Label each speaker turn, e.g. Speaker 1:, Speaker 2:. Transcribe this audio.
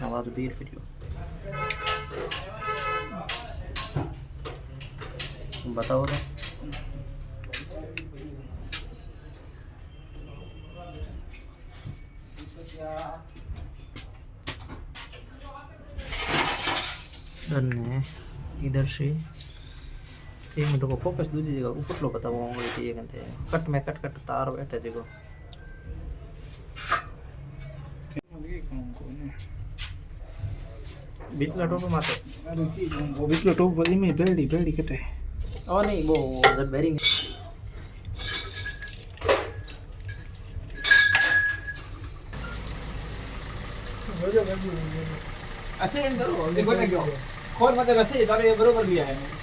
Speaker 1: आवाज बेर करियो बताओ तो डन है इधर से एक मिनट को फोकस दूसरी जगह ऊपर लो बताओ उंगली की कहते हैं कट में कट कट तार बैठे देखो बीच लटो पे माते
Speaker 2: अरे की वो बीच लटो बड़ी में बेड़ी बेड़ी कटे
Speaker 1: ओ नहीं वो उधर बेरिंग
Speaker 2: ऐसे इन करो देखो ना क्यों खोल मत वैसे तारे बरोबर भी आए हैं